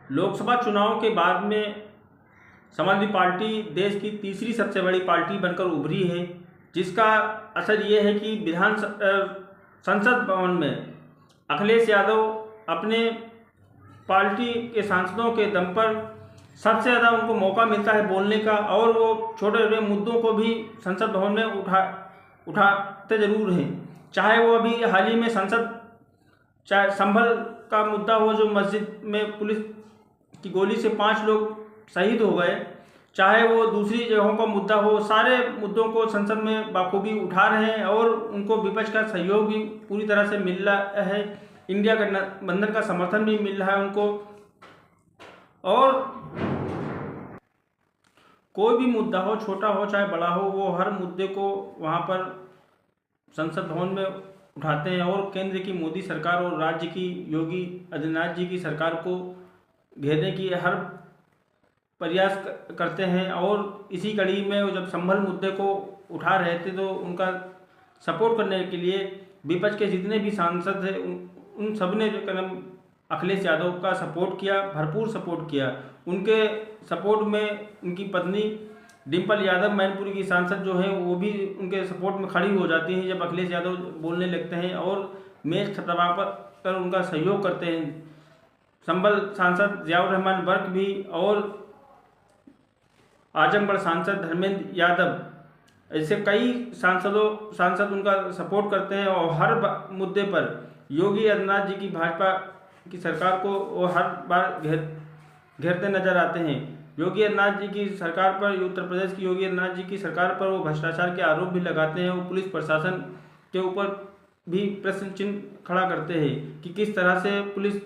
लोकसभा चुनाव के बाद में समाजवादी पार्टी देश की तीसरी सबसे बड़ी पार्टी बनकर उभरी है, जिसका असर ये है कि संसद भवन में अखिलेश यादव अपने पार्टी के सांसदों के दम पर सबसे ज़्यादा उनको मौका मिलता है बोलने का, और वो छोटे छोटे मुद्दों को भी संसद भवन में उठाते ज़रूर हैं। चाहे वो अभी हाल ही में चाहे संभल का मुद्दा हो, जो मस्जिद में पुलिस की गोली से 5 लोग शहीद हो गए, चाहे वो दूसरी जगहों का मुद्दा हो, सारे मुद्दों को संसद में बाखूबी उठा रहे हैं और उनको विपक्ष का सहयोग भी पूरी तरह से मिल रहा है। इंडिया गठबंधन का समर्थन भी मिल रहा है उनको, और कोई भी मुद्दा हो, छोटा हो चाहे बड़ा हो, वो हर मुद्दे को वहाँ पर संसद भवन में उठाते हैं और केंद्र की मोदी सरकार और राज्य की योगी आदित्यनाथ जी की सरकार को घेरने की हर प्रयास करते हैं। और इसी कड़ी में जब संभल मुद्दे को उठा रहे थे तो उनका सपोर्ट करने के लिए विपक्ष के जितने भी सांसद थे उन सब ने अखिलेश यादव का सपोर्ट किया, भरपूर सपोर्ट किया। उनके सपोर्ट में उनकी पत्नी डिम्पल यादव मैनपुरी की सांसद जो हैं वो भी उनके सपोर्ट में खड़ी हो जाती हैं जब अखिलेश यादव बोलने लगते हैं और मेज थपथपा कर उनका सहयोग करते हैं। संभल सांसद जियाउर रहमान वर्क भी और आजमगढ़ सांसद धर्मेंद्र यादव, ऐसे कई सांसद उनका सपोर्ट करते हैं और हर मुद्दे पर योगी आदित्यनाथ जी की भाजपा की सरकार को वो हर बार घेरते नजर आते हैं। योगी आदित्यनाथ जी की सरकार पर, उत्तर प्रदेश की योगी आदित्यनाथ जी की सरकार पर वो भ्रष्टाचार के आरोप भी लगाते हैं और पुलिस प्रशासन के ऊपर भी प्रश्न चिन्ह खड़ा करते हैं कि किस तरह से पुलिस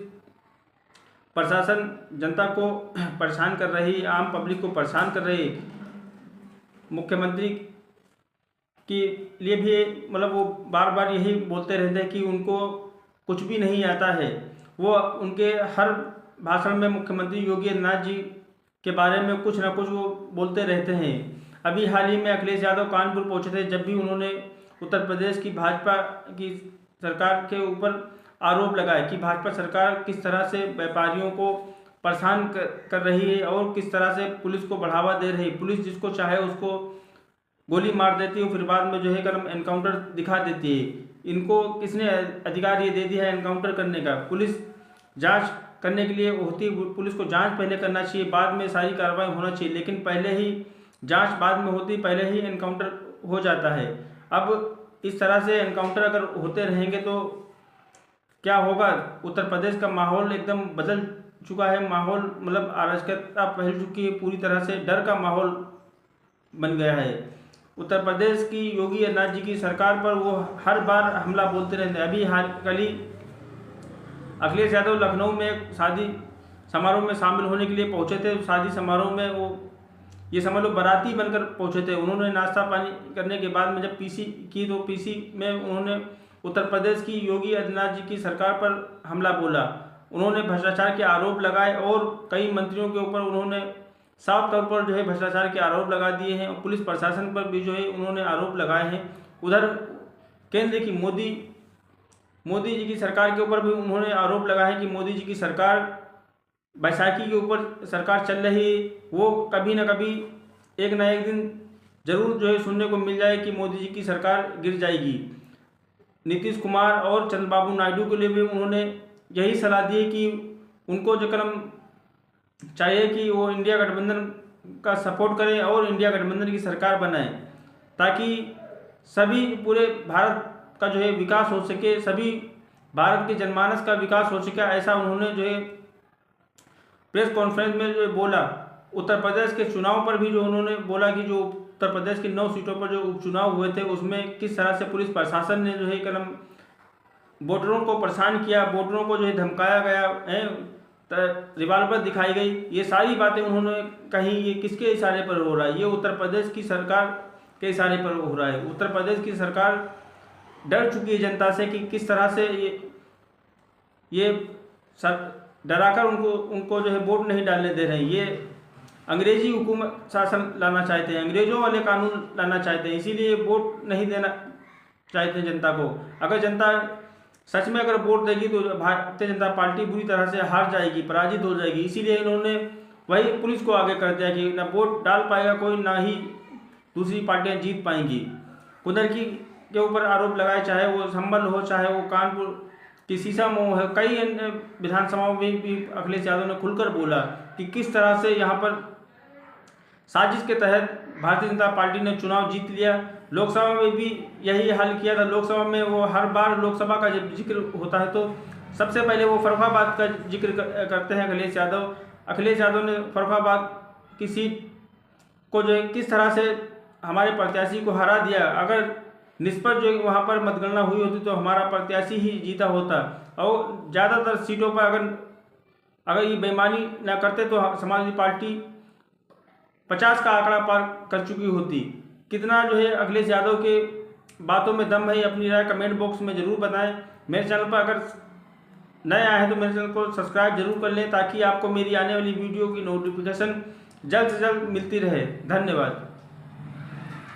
प्रशासन जनता को परेशान कर रही, आम पब्लिक को परेशान कर रही। मुख्यमंत्री के लिए भी मतलब वो बार बार यही बोलते रहते हैं कि उनको कुछ भी नहीं आता है। वो उनके हर भाषण में मुख्यमंत्री योगी आदित्यनाथ जी के बारे में कुछ ना कुछ वो बोलते रहते हैं। अभी हाल ही में अखिलेश यादव कानपुर पहुंचे थे, जब भी उन्होंने उत्तर प्रदेश की भाजपा की सरकार के ऊपर आरोप लगाए कि भाजपा सरकार किस तरह से व्यापारियों को परेशान कर रही है और किस तरह से पुलिस को बढ़ावा दे रही है। पुलिस जिसको चाहे उसको गोली मार देती है, फिर बाद में जो है एनकाउंटर दिखा देती है। इनको किसने अधिकार ये दे दिया है एनकाउंटर करने का? पुलिस जांच करने के लिए होती है, पुलिस को जांच पहले करना चाहिए, बाद में सारी कार्रवाई होना चाहिए, लेकिन पहले ही जांच बाद में होती, पहले ही एनकाउंटर हो जाता है। अब इस तरह से एनकाउंटर अगर होते रहेंगे तो क्या होगा? उत्तर प्रदेश का माहौल एकदम बदल चुका है, माहौल मतलब अराजकता फैल चुकी है, पूरी तरह से डर का माहौल बन गया है। उत्तर प्रदेश की योगी आदित्यनाथ जी की सरकार पर वो हर बार हमला बोलते रहते हैं। अभी कल ही अखिलेश यादव लखनऊ में एक शादी समारोह में शामिल होने के लिए पहुंचे थे। शादी समारोह में वो ये समझ लो बाराती बनकर पहुंचे थे। उन्होंने नाश्ता पानी करने के बाद में जब पीसी की तो पीसी में उन्होंने उत्तर प्रदेश की योगी आदित्यनाथ जी की सरकार पर हमला बोला। उन्होंने भ्रष्टाचार के आरोप लगाए और कई मंत्रियों के ऊपर उन्होंने साफ तौर पर जो है भ्रष्टाचार के आरोप लगा दिए हैं और पुलिस प्रशासन पर भी जो है उन्होंने आरोप लगाए हैं। उधर केंद्र की मोदी जी की सरकार के ऊपर भी उन्होंने आरोप लगाए हैं कि मोदी जी की सरकार बैसाखी के ऊपर सरकार चल रही है, वो कभी ना कभी एक ना एक दिन जरूर जो है सुनने को मिल जाए कि मोदी जी की सरकार गिर जाएगी। नीतीश कुमार और चंद्रबाबू नायडू के लिए भी उन्होंने यही सलाह दी कि उनको जो चाहिए कि वो इंडिया गठबंधन का सपोर्ट करें और इंडिया गठबंधन की सरकार बनाएं, ताकि सभी पूरे भारत का जो है विकास हो सके, सभी भारत के जनमानस का विकास हो सके। ऐसा उन्होंने जो है प्रेस कॉन्फ्रेंस में जो बोला। उत्तर प्रदेश के चुनाव पर भी जो उन्होंने बोला कि जो उत्तर प्रदेश की 9 सीटों पर जो उपचुनाव हुए थे उसमें किस तरह से पुलिस प्रशासन ने जो है वोटरों को परेशान किया, वोटरों को जो है धमकाया गया है, रिवाल्वर दिखाई गई। ये सारी बातें उन्होंने कही। ये किसके इशारे पर हो रहा है? ये उत्तर प्रदेश की सरकार के इशारे पर हो रहा है। उत्तर प्रदेश की सरकार डर चुकी है जनता से कि किस तरह से ये डराकर उनको जो है वोट नहीं डालने दे रहे हैं। ये अंग्रेजी हुकूमत शासन लाना चाहते हैं, अंग्रेजों वाले कानून लाना चाहते हैं, इसीलिए वोट नहीं देना चाहते हैं जनता को। अगर जनता सच में अगर वोट देगी तो भारतीय जनता पार्टी बुरी तरह से हार जाएगी, पराजित हो जाएगी। इसीलिए इन्होंने वही पुलिस को आगे कर दिया कि ना वोट डाल पाएगा कोई, ना ही दूसरी पार्टियां जीत पाएंगी। कुंदरकी के ऊपर आरोप लगाए, चाहे वो संभल हो, चाहे वो कानपुर की सीसामऊ है, कई अन्य विधानसभाओं में भी अखिलेश यादव ने खुलकर बोला कि किस तरह से यहाँ पर साजिश के तहत भारतीय जनता पार्टी ने चुनाव जीत लिया। लोकसभा में भी यही हाल किया था। लोकसभा में वो हर बार लोकसभा का जब जिक्र होता है तो सबसे पहले वो फर्रुखाबाद का जिक्र करते हैं अखिलेश यादव। अखिलेश यादव ने फर्रुखाबाद की सीट को जो है किस तरह से हमारे प्रत्याशी को हरा दिया। अगर निष्पक्ष जो वहाँ पर मतगणना हुई होती तो हमारा प्रत्याशी ही जीता होता, और ज़्यादातर सीटों पर अगर ये बेईमानी ना करते तो समाजवादी पार्टी 50 का आंकड़ा पार कर चुकी होती। कितना जो है अखिलेश यादव के बातों में दम है, अपनी राय कमेंट बॉक्स में ज़रूर बताएं। मेरे चैनल पर अगर नए आए हैं तो मेरे चैनल को सब्सक्राइब जरूर कर लें, ताकि आपको मेरी आने वाली वीडियो की नोटिफिकेशन जल्द से जल्द मिलती रहे। धन्यवाद।